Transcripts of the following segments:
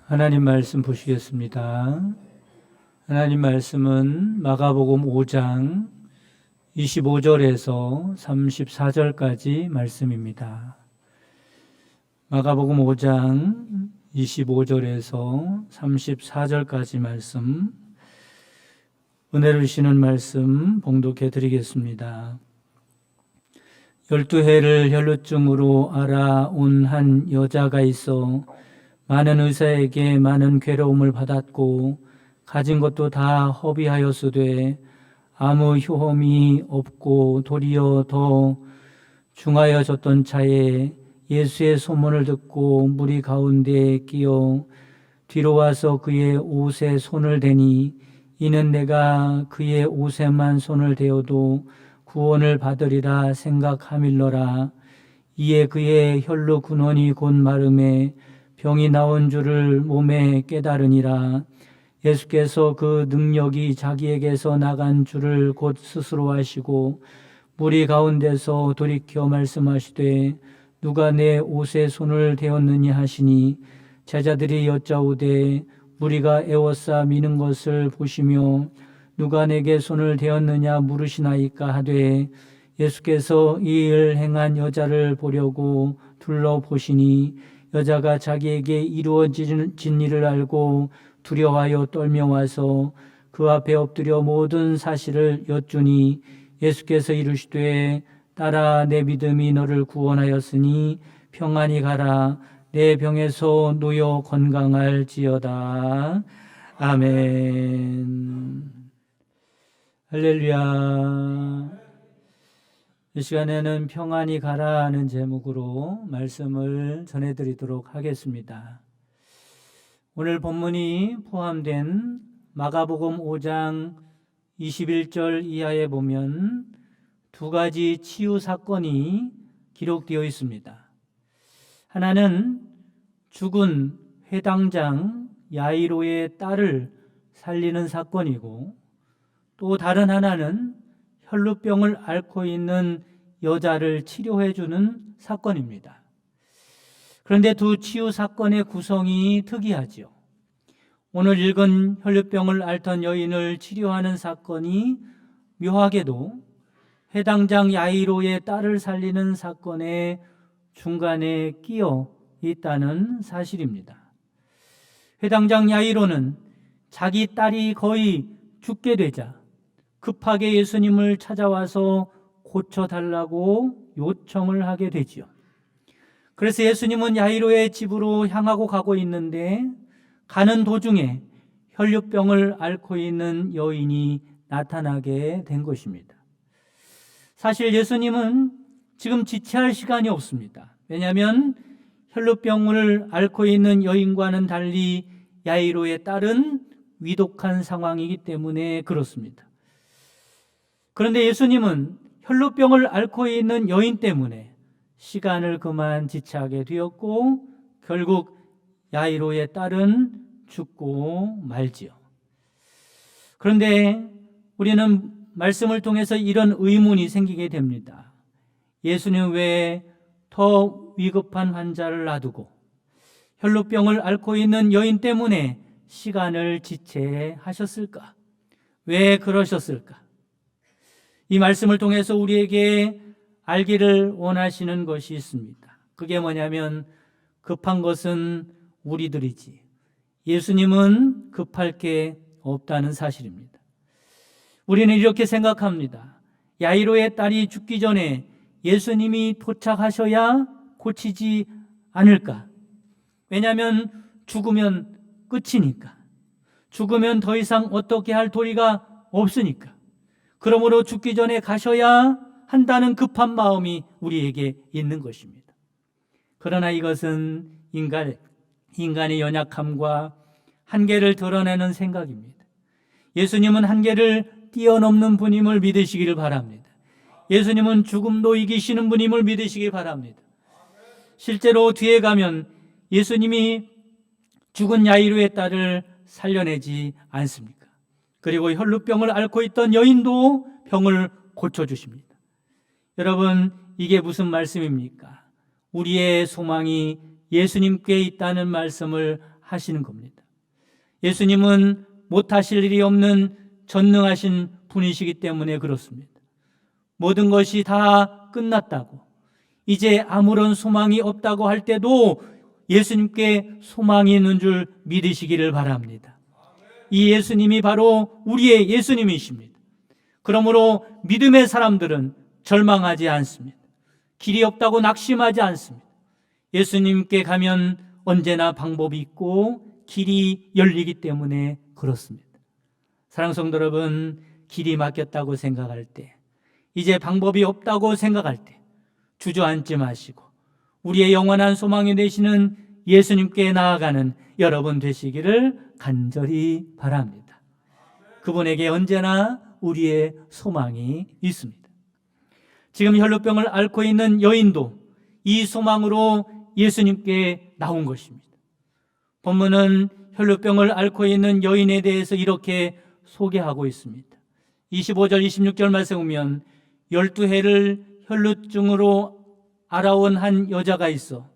하나님 말씀 보시겠습니다. 하나님 말씀은 마가복음 5장 25절에서 34절까지 말씀입니다. 마가복음 5장 25절에서 34절까지 말씀, 은혜를 주시는 말씀 봉독해 드리겠습니다. 12해를 혈루증으로 알아온 한 여자가 있어 많은 의사에게 많은 괴로움을 받았고 가진 것도 다 허비하였으되 아무 효험이 없고 도리어 더 중하여졌던 차에 예수의 소문을 듣고 무리 가운데 끼어 뒤로 와서 그의 옷에 손을 대니 이는 내가 그의 옷에만 손을 대어도 구원을 받으리라 생각함일러라. 이에 그의 혈루 근원이 곧 마름에 병이 나온 줄을 몸에 깨달으니라. 예수께서 그 능력이 자기에게서 나간 줄을 곧 스스로 아시고 무리 가운데서 돌이켜 말씀하시되 누가 내 옷에 손을 대었느냐 하시니 제자들이 여짜오되 무리가 애워싸 미는 것을 보시며 누가 내게 손을 대었느냐 물으시나이까 하되 예수께서 이 일 행한 여자를 보려고 둘러보시니 여자가 자기에게 이루어진 일을 알고 두려워하여 떨며 와서 그 앞에 엎드려 모든 사실을 여쭈니 예수께서 이르시되 딸아 내 믿음이 너를 구원하였으니 평안히 가라 내 병에서 놓여 건강할지어다. 아멘. 할렐루야. 이 시간에는 평안히 가라는 제목으로 말씀을 전해드리도록 하겠습니다. 오늘 본문이 포함된 마가복음 5장 21절 이하에 보면 두 가지 치유 사건이 기록되어 있습니다. 하나는 죽은 회당장 야이로의 딸을 살리는 사건이고 또 다른 하나는 혈루병을 앓고 있는 여자를 치료해 주는 사건입니다. 그런데 두 치유 사건의 구성이 특이하죠. 오늘 읽은 혈루병을 앓던 여인을 치료하는 사건이 묘하게도 회당장 야이로의 딸을 살리는 사건의 중간에 끼어 있다는 사실입니다. 회당장 야이로는 자기 딸이 거의 죽게 되자 급하게 예수님을 찾아와서 고쳐달라고 요청을 하게 되지요. 그래서 예수님은 야이로의 집으로 향하고 가고 있는데 가는 도중에 혈루병을 앓고 있는 여인이 나타나게 된 것입니다. 사실 예수님은 지금 지체할 시간이 없습니다. 왜냐하면 혈루병을 앓고 있는 여인과는 달리 야이로의 딸은 위독한 상황이기 때문에 그렇습니다. 그런데 예수님은 혈루병을 앓고 있는 여인 때문에 시간을 그만 지체하게 되었고 결국 야이로의 딸은 죽고 말지요. 그런데 우리는 말씀을 통해서 이런 의문이 생기게 됩니다. 예수님 왜 더 위급한 환자를 놔두고 혈루병을 앓고 있는 여인 때문에 시간을 지체하셨을까? 왜 그러셨을까? 이 말씀을 통해서 우리에게 알기를 원하시는 것이 있습니다. 그게 뭐냐면 급한 것은 우리들이지 예수님은 급할 게 없다는 사실입니다. 우리는 이렇게 생각합니다. 야이로의 딸이 죽기 전에 예수님이 도착하셔야 고치지 않을까? 왜냐하면 죽으면 끝이니까. 죽으면 더 이상 어떻게 할 도리가 없으니까. 그러므로 죽기 전에 가셔야 한다는 급한 마음이 우리에게 있는 것입니다. 그러나 이것은 인간의 연약함과 한계를 드러내는 생각입니다. 예수님은 한계를 뛰어넘는 분임을 믿으시기를 바랍니다. 예수님은 죽음도 이기시는 분임을 믿으시기 바랍니다. 실제로 뒤에 가면 예수님이 죽은 야이로의 딸을 살려내지 않습니까? 그리고 혈루병을 앓고 있던 여인도 병을 고쳐주십니다. 여러분, 이게 무슨 말씀입니까? 우리의 소망이 예수님께 있다는 말씀을 하시는 겁니다. 예수님은 못하실 일이 없는 전능하신 분이시기 때문에 그렇습니다. 모든 것이 다 끝났다고, 이제 아무런 소망이 없다고 할 때도 예수님께 소망이 있는 줄 믿으시기를 바랍니다. 이 예수님이 바로 우리의 예수님이십니다. 그러므로 믿음의 사람들은 절망하지 않습니다. 길이 없다고 낙심하지 않습니다. 예수님께 가면 언제나 방법이 있고 길이 열리기 때문에 그렇습니다. 사랑하는 성도 여러분, 길이 막혔다고 생각할 때, 이제 방법이 없다고 생각할 때 주저앉지 마시고 우리의 영원한 소망이 되시는 예수님께 나아가는 여러분 되시기를 간절히 바랍니다. 그분에게 언제나 우리의 소망이 있습니다. 지금 혈루병을 앓고 있는 여인도 이 소망으로 예수님께 나온 것입니다. 본문은 혈루병을 앓고 있는 여인에 대해서 이렇게 소개하고 있습니다. 25절 26절 말씀에 보면 12해를 혈루증으로 앓아온 한 여자가 있어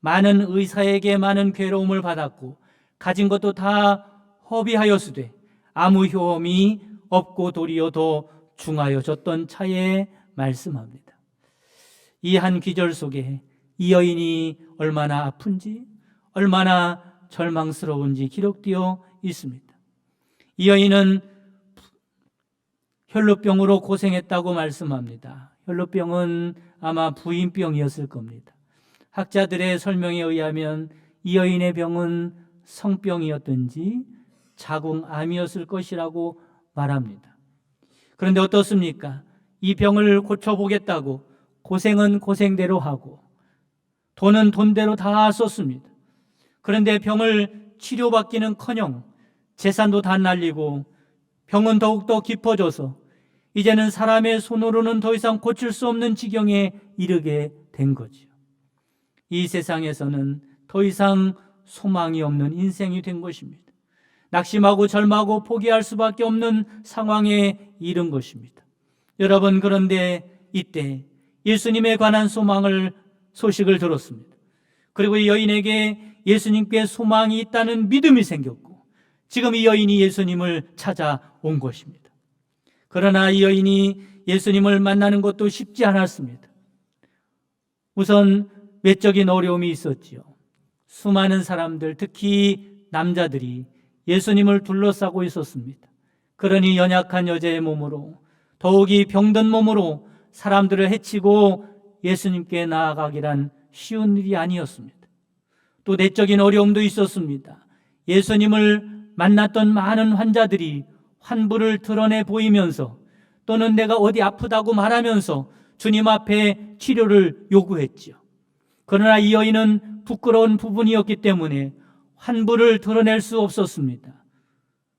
많은 의사에게 많은 괴로움을 받았고 가진 것도 다 허비하였으되 아무 효험이 없고 도리어 더 중하여졌던 차에 말씀합니다. 이 한 귀절 속에 이 여인이 얼마나 아픈지, 얼마나 절망스러운지 기록되어 있습니다. 이 여인은 혈루병으로 고생했다고 말씀합니다. 혈루병은 아마 부인병이었을 겁니다. 학자들의 설명에 의하면 이 여인의 병은 성병이었든지 자궁암이었을 것이라고 말합니다. 그런데 어떻습니까? 이 병을 고쳐보겠다고 고생은 고생대로 하고 돈은 돈대로 다 썼습니다. 그런데 병을 치료받기는커녕 재산도 다 날리고 병은 더욱더 깊어져서 이제는 사람의 손으로는 더 이상 고칠 수 없는 지경에 이르게 된 거죠. 이 세상에서는 더 이상 소망이 없는 인생이 된 것입니다. 낙심하고 절망하고 포기할 수밖에 없는 상황에 이른 것입니다. 여러분, 그런데 이때 예수님에 관한 소식을 들었습니다. 그리고 이 여인에게 예수님께 소망이 있다는 믿음이 생겼고 지금 이 여인이 예수님을 찾아온 것입니다. 그러나 이 여인이 예수님을 만나는 것도 쉽지 않았습니다. 우선 외적인 어려움이 있었지요. 수많은 사람들, 특히 남자들이 예수님을 둘러싸고 있었습니다. 그러니 연약한 여자의 몸으로, 더욱이 병든 몸으로 사람들을 해치고 예수님께 나아가기란 쉬운 일이 아니었습니다. 또 내적인 어려움도 있었습니다. 예수님을 만났던 많은 환자들이 환부를 드러내 보이면서 또는 내가 어디 아프다고 말하면서 주님 앞에 치료를 요구했지요. 그러나 이 여인은 부끄러운 부분이었기 때문에 환부를 드러낼 수 없었습니다.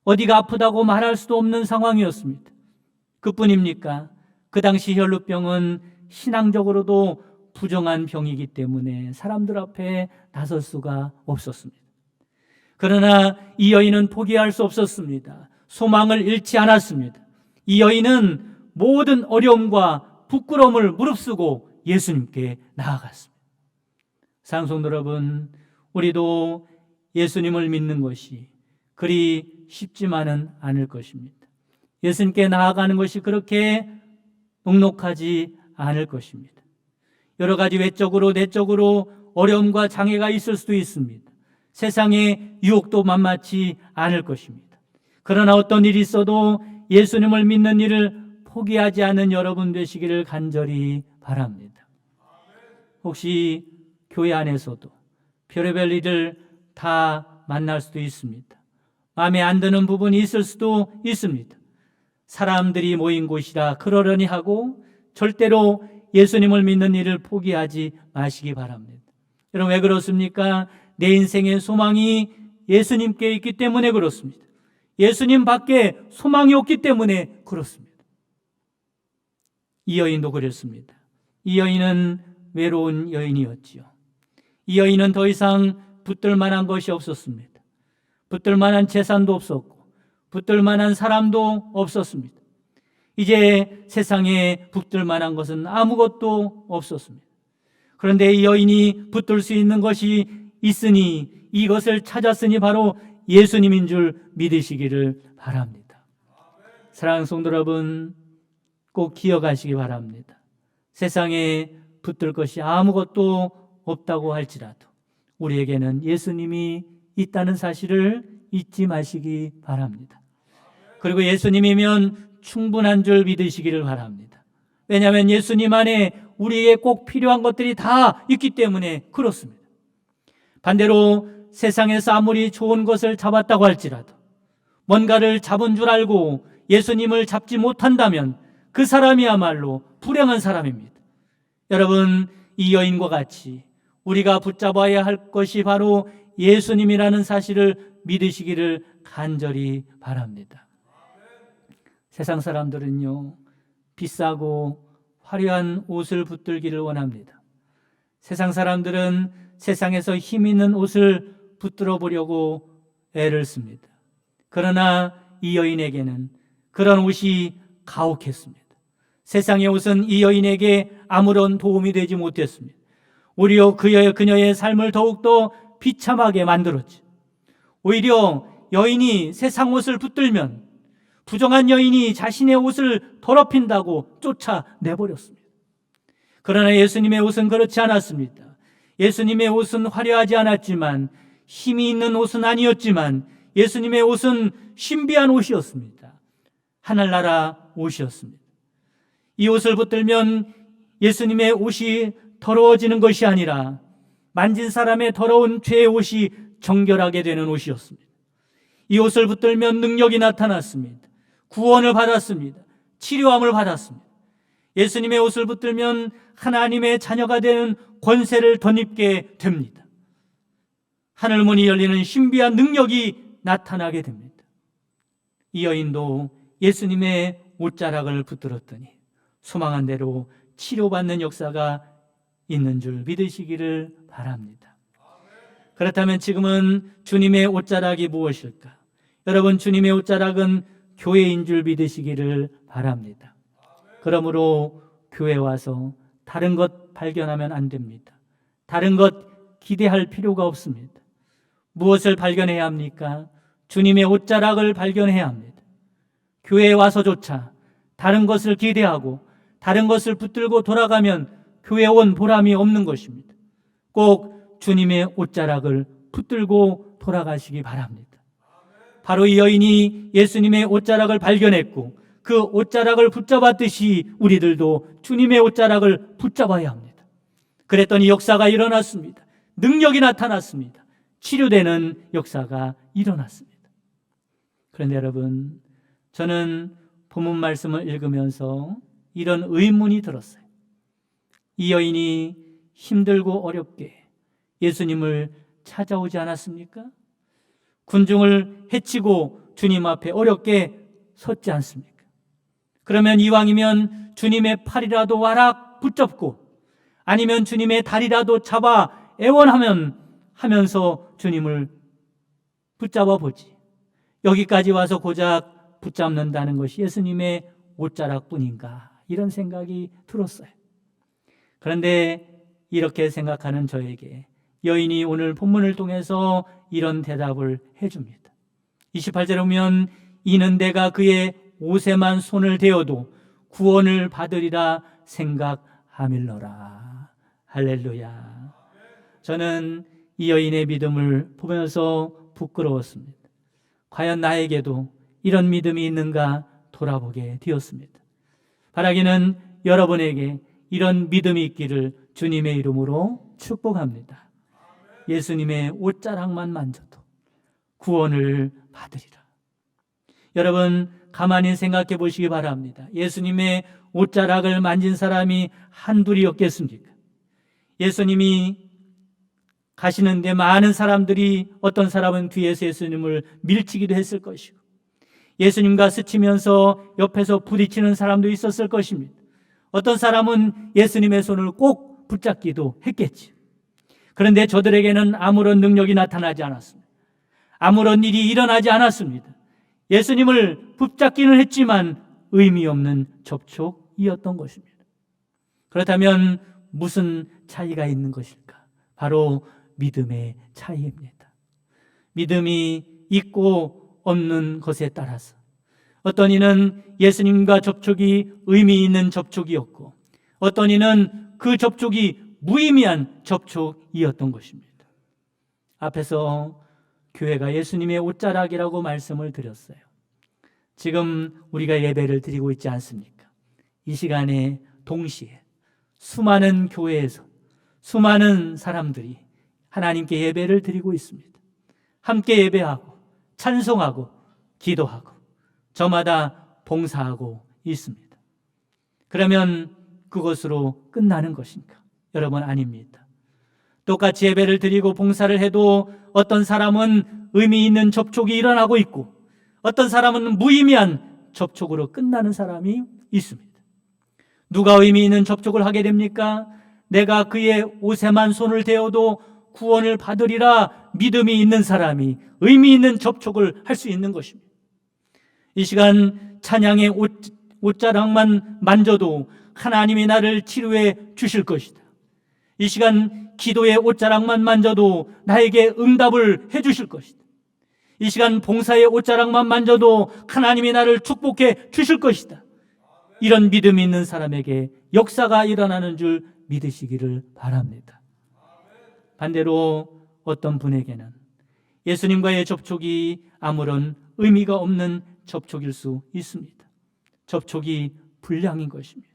어디가 아프다고 말할 수도 없는 상황이었습니다. 그뿐입니까? 그 당시 혈루병은 신앙적으로도 부정한 병이기 때문에 사람들 앞에 나설 수가 없었습니다. 그러나 이 여인은 포기할 수 없었습니다. 소망을 잃지 않았습니다. 이 여인은 모든 어려움과 부끄러움을 무릅쓰고 예수님께 나아갔습니다. 사랑하는 성도 여러분, 우리도 예수님을 믿는 것이 그리 쉽지만은 않을 것입니다. 예수님께 나아가는 것이 그렇게 녹록하지 않을 것입니다. 여러 가지 외적으로 내적으로 어려움과 장애가 있을 수도 있습니다. 세상의 유혹도 만만치 않을 것입니다. 그러나 어떤 일이 있어도 예수님을 믿는 일을 포기하지 않는 여러분 되시기를 간절히 바랍니다. 혹시 교회 안에서도 별의별 일을 다 만날 수도 있습니다. 마음에 안 드는 부분이 있을 수도 있습니다. 사람들이 모인 곳이라 그러려니 하고 절대로 예수님을 믿는 일을 포기하지 마시기 바랍니다. 여러분, 왜 그렇습니까? 내 인생의 소망이 예수님께 있기 때문에 그렇습니다. 예수님 밖에 소망이 없기 때문에 그렇습니다. 이 여인도 그랬습니다. 이 여인은 외로운 여인이었지요. 이 여인은 더 이상 붙들 만한 것이 없었습니다. 붙들 만한 재산도 없었고 붙들 만한 사람도 없었습니다. 이제 세상에 붙들 만한 것은 아무것도 없었습니다. 그런데 이 여인이 붙들 수 있는 것이 있으니 이것을 찾았으니 바로 예수님인 줄 믿으시기를 바랍니다. 사랑하는 성도 여러분, 꼭 기억하시기 바랍니다. 세상에 붙들 것이 아무것도 없다고 할지라도 우리에게는 예수님이 있다는 사실을 잊지 마시기 바랍니다. 그리고 예수님이면 충분한 줄 믿으시기를 바랍니다. 왜냐하면 예수님 안에 우리에게 꼭 필요한 것들이 다 있기 때문에 그렇습니다. 반대로 세상에서 아무리 좋은 것을 잡았다고 할지라도 뭔가를 잡은 줄 알고 예수님을 잡지 못한다면 그 사람이야말로 불행한 사람입니다. 여러분, 이 여인과 같이 우리가 붙잡아야 할 것이 바로 예수님이라는 사실을 믿으시기를 간절히 바랍니다. 세상 사람들은요, 비싸고 화려한 옷을 붙들기를 원합니다. 세상 사람들은 세상에서 힘 있는 옷을 붙들어 보려고 애를 씁니다. 그러나 이 여인에게는 그런 옷이 가혹했습니다. 세상의 옷은 이 여인에게 아무런 도움이 되지 못했습니다. 오히려 그녀의 삶을 더욱더 비참하게 만들었죠. 오히려 여인이 세상 옷을 붙들면 부정한 여인이 자신의 옷을 더럽힌다고 쫓아내버렸습니다. 그러나 예수님의 옷은 그렇지 않았습니다. 예수님의 옷은 화려하지 않았지만, 힘이 있는 옷은 아니었지만, 예수님의 옷은 신비한 옷이었습니다. 하늘나라 옷이었습니다. 이 옷을 붙들면 예수님의 옷이 더러워지는 것이 아니라 만진 사람의 더러운 죄의 옷이 정결하게 되는 옷이었습니다. 이 옷을 붙들면 능력이 나타났습니다. 구원을 받았습니다. 치료함을 받았습니다. 예수님의 옷을 붙들면 하나님의 자녀가 되는 권세를 덧입게 됩니다. 하늘문이 열리는 신비한 능력이 나타나게 됩니다. 이 여인도 예수님의 옷자락을 붙들었더니 소망한 대로 치료받는 역사가 있는 줄 믿으시기를 바랍니다. 그렇다면 지금은 주님의 옷자락이 무엇일까? 여러분, 주님의 옷자락은 교회인 줄 믿으시기를 바랍니다. 그러므로 교회 와서 다른 것 발견하면 안 됩니다. 다른 것 기대할 필요가 없습니다. 무엇을 발견해야 합니까? 주님의 옷자락을 발견해야 합니다. 교회에 와서조차 다른 것을 기대하고 다른 것을 붙들고 돌아가면 교회에 온 보람이 없는 것입니다. 꼭 주님의 옷자락을 붙들고 돌아가시기 바랍니다. 바로 이 여인이 예수님의 옷자락을 발견했고 그 옷자락을 붙잡았듯이 우리들도 주님의 옷자락을 붙잡아야 합니다. 그랬더니 역사가 일어났습니다. 능력이 나타났습니다. 치료되는 역사가 일어났습니다. 그런데 여러분, 저는 본문 말씀을 읽으면서 이런 의문이 들었어요. 이 여인이 힘들고 어렵게 예수님을 찾아오지 않았습니까? 군중을 해치고 주님 앞에 어렵게 섰지 않습니까? 그러면 이왕이면 주님의 팔이라도 와락 붙잡고 아니면 주님의 다리라도 잡아 애원하면서 주님을 붙잡아 보지. 여기까지 와서 고작 붙잡는다는 것이 예수님의 옷자락뿐인가? 이런 생각이 들었어요. 그런데 이렇게 생각하는 저에게 여인이 오늘 본문을 통해서 이런 대답을 해줍니다. 28절에 보면 이는 내가 그의 옷에만 손을 대어도 구원을 받으리라 생각하밀러라. 할렐루야. 저는 이 여인의 믿음을 보면서 부끄러웠습니다. 과연 나에게도 이런 믿음이 있는가 돌아보게 되었습니다. 바라기는 여러분에게 이런 믿음이 있기를 주님의 이름으로 축복합니다. 예수님의 옷자락만 만져도 구원을 받으리라. 여러분, 가만히 생각해 보시기 바랍니다. 예수님의 옷자락을 만진 사람이 한둘이었겠습니까? 예수님이 가시는데 많은 사람들이, 어떤 사람은 뒤에서 예수님을 밀치기도 했을 것이고 예수님과 스치면서 옆에서 부딪히는 사람도 있었을 것입니다. 어떤 사람은 예수님의 손을 꼭 붙잡기도 했겠지. 그런데 저들에게는 아무런 능력이 나타나지 않았습니다. 아무런 일이 일어나지 않았습니다. 예수님을 붙잡기는 했지만 의미 없는 접촉이었던 것입니다. 그렇다면 무슨 차이가 있는 것일까? 바로 믿음의 차이입니다. 믿음이 있고 없는 것에 따라서 어떤 이는 예수님과 접촉이 의미 있는 접촉이었고 어떤 이는 그 접촉이 무의미한 접촉이었던 것입니다. 앞에서 교회가 예수님의 옷자락이라고 말씀을 드렸어요. 지금 우리가 예배를 드리고 있지 않습니까? 이 시간에 동시에 수많은 교회에서 수많은 사람들이 하나님께 예배를 드리고 있습니다. 함께 예배하고 찬송하고 기도하고 저마다 봉사하고 있습니다. 그러면 그것으로 끝나는 것인가? 여러분, 아닙니다. 똑같이 예배를 드리고 봉사를 해도 어떤 사람은 의미 있는 접촉이 일어나고 있고 어떤 사람은 무의미한 접촉으로 끝나는 사람이 있습니다. 누가 의미 있는 접촉을 하게 됩니까? 내가 그의 옷에만 손을 대어도 구원을 받으리라 믿음이 있는 사람이 의미 있는 접촉을 할 수 있는 것입니다. 이 시간 찬양의 옷자락만 만져도 하나님이 나를 치료해 주실 것이다. 이 시간 기도의 옷자락만 만져도 나에게 응답을 해 주실 것이다. 이 시간 봉사의 옷자락만 만져도 하나님이 나를 축복해 주실 것이다. 이런 믿음이 있는 사람에게 역사가 일어나는 줄 믿으시기를 바랍니다. 반대로 어떤 분에게는 예수님과의 접촉이 아무런 의미가 없는 접촉일 수 있습니다. 접촉이 불량인 것입니다.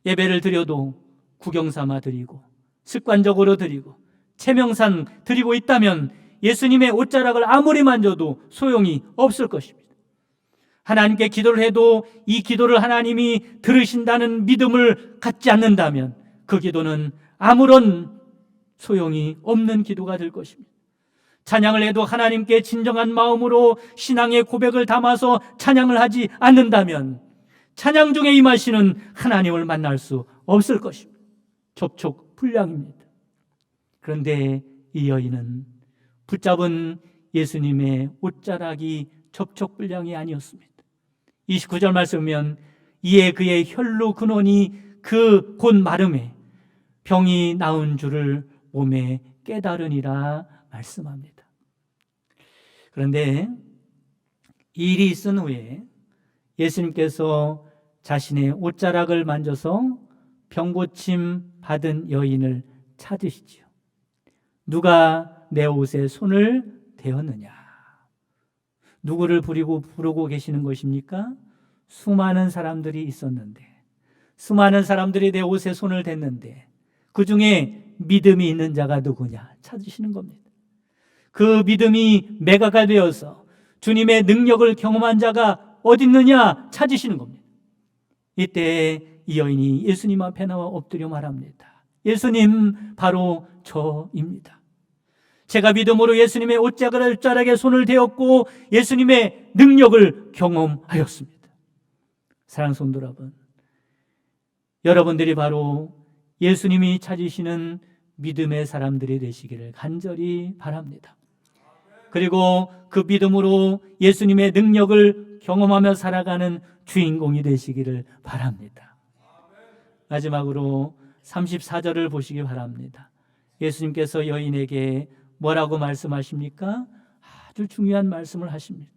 예배를 드려도 구경삼아 드리고 습관적으로 드리고 체명상 드리고 있다면 예수님의 옷자락을 아무리 만져도 소용이 없을 것입니다. 하나님께 기도를 해도 이 기도를 하나님이 들으신다는 믿음을 갖지 않는다면 그 기도는 아무런 소용이 없는 기도가 될 것입니다. 찬양을 해도 하나님께 진정한 마음으로 신앙의 고백을 담아서 찬양을 하지 않는다면 찬양 중에 임하시는 하나님을 만날 수 없을 것입니다. 접촉 불량입니다. 그런데 이 여인은 붙잡은 예수님의 옷자락이 접촉 불량이 아니었습니다. 29절 말씀이면 이에 그의 혈루 근원이 그 곧 마름에 병이 나은 줄을 몸에 깨달으니라 말씀합니다. 그런데 이 일이 있은 후에 예수님께서 자신의 옷자락을 만져서 병고침 받은 여인을 찾으시지요. 누가 내 옷에 손을 대었느냐? 누구를 부르고 계시는 것입니까? 수많은 사람들이 있었는데, 수많은 사람들이 내 옷에 손을 댔는데 그 중에 믿음이 있는 자가 누구냐? 찾으시는 겁니다. 그 믿음이 매가가 되어서 주님의 능력을 경험한 자가 어디 있느냐? 찾으시는 겁니다. 이때 이 여인이 예수님 앞에 나와 엎드려 말합니다. 예수님, 바로 저입니다. 제가 믿음으로 예수님의 옷자락에 손을 대었고 예수님의 능력을 경험하였습니다. 사랑하는 성도 여러분, 여러분들이 바로 예수님이 찾으시는 믿음의 사람들이 되시기를 간절히 바랍니다. 그리고 그 믿음으로 예수님의 능력을 경험하며 살아가는 주인공이 되시기를 바랍니다. 마지막으로 34절을 보시기 바랍니다. 예수님께서 여인에게 뭐라고 말씀하십니까? 아주 중요한 말씀을 하십니다.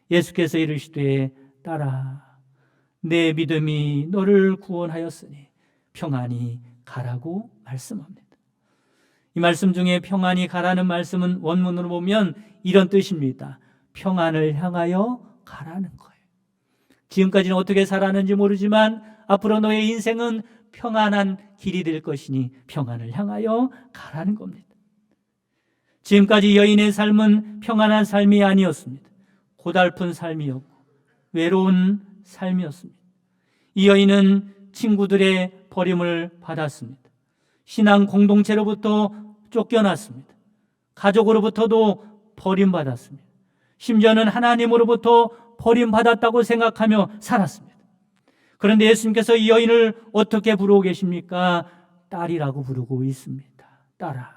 예수께서 이르시되 딸아, 내 믿음이 너를 구원하였으니 평안히 가라고 말씀합니다. 이 말씀 중에 평안히 가라는 말씀은 원문으로 보면 이런 뜻입니다. 평안을 향하여 가라는 거예요. 지금까지는 어떻게 살았는지 모르지만 앞으로 너의 인생은 평안한 길이 될 것이니 평안을 향하여 가라는 겁니다. 지금까지 여인의 삶은 평안한 삶이 아니었습니다. 고달픈 삶이었고 외로운 삶이었습니다. 이 여인은 친구들의 버림을 받았습니다. 신앙 공동체로부터 쫓겨났습니다. 가족으로부터도 버림받았습니다. 심지어는 하나님으로부터 버림받았다고 생각하며 살았습니다. 그런데 예수님께서 이 여인을 어떻게 부르고 계십니까? 딸이라고 부르고 있습니다. 딸아.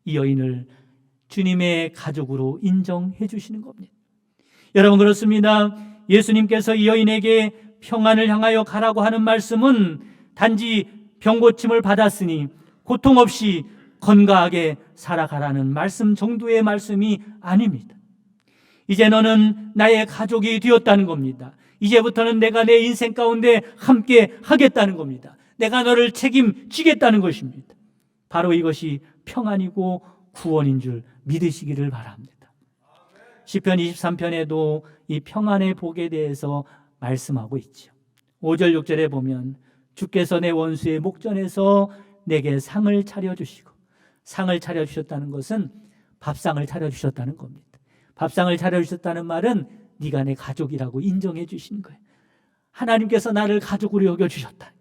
이 여인을 주님의 가족으로 인정해 주시는 겁니다. 여러분, 그렇습니다. 예수님께서 이 여인에게 평안을 향하여 가라고 하는 말씀은 단지 병고침을 받았으니 고통 없이 건강하게 살아가라는 말씀 정도의 말씀이 아닙니다. 이제 너는 나의 가족이 되었다는 겁니다. 이제부터는 내가 내 인생 가운데 함께 하겠다는 겁니다. 내가 너를 책임지겠다는 것입니다. 바로 이것이 평안이고 구원인 줄 믿으시기를 바랍니다. 시편 23편에도 이 평안의 복에 대해서 말씀하고 있죠. 5절 6절에 보면 주께서 내 원수의 목전에서 내게 상을 차려주시고, 상을 차려주셨다는 것은 밥상을 차려주셨다는 겁니다. 밥상을 차려주셨다는 말은 네가 내 가족이라고 인정해 주시는 거예요. 하나님께서 나를 가족으로 여겨주셨다.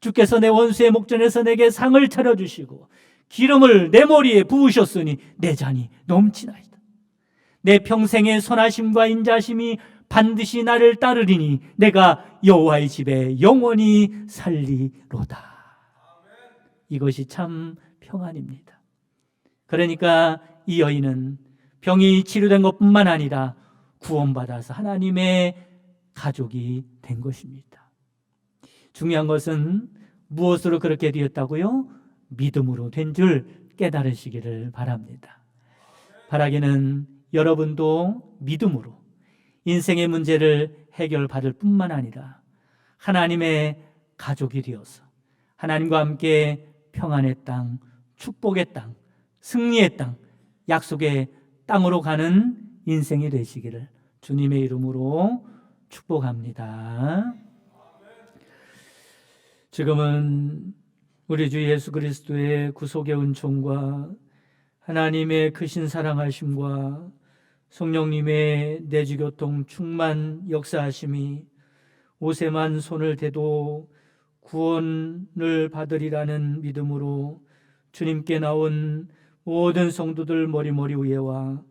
주께서 내 원수의 목전에서 내게 상을 차려주시고 기름을 내 머리에 부으셨으니 내 잔이 넘치나이다. 내 평생의 선하심과 인자심이 반드시 나를 따르리니 내가 여호와의 집에 영원히 살리로다. 이것이 참 평안입니다. 그러니까 이 여인은 병이 치료된 것뿐만 아니라 구원받아서 하나님의 가족이 된 것입니다. 중요한 것은 무엇으로 그렇게 되었다고요? 믿음으로 된 줄 깨달으시기를 바랍니다. 바라기는 여러분도 믿음으로 인생의 문제를 해결받을 뿐만 아니라 하나님의 가족이 되어서 하나님과 함께 평안의 땅, 축복의 땅, 승리의 땅, 약속의 땅으로 가는 인생이 되시기를 주님의 이름으로 축복합니다. 지금은 우리 주 예수 그리스도의 구속의 은총과 하나님의 크신 사랑하심과 성령님의 내주교통 충만 역사하심이 오세만 손을 대도 구원을 받으리라는 믿음으로 주님께 나온 모든 성도들 머리머리 위에와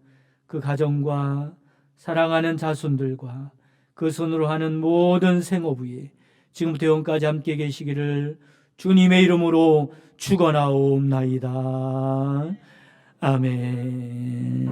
그 가정과 사랑하는 자손들과 그 손으로 하는 모든 생업 위에 지금부터 영원까지 함께 계시기를 주님의 이름으로 축원하옵나이다. 아멘.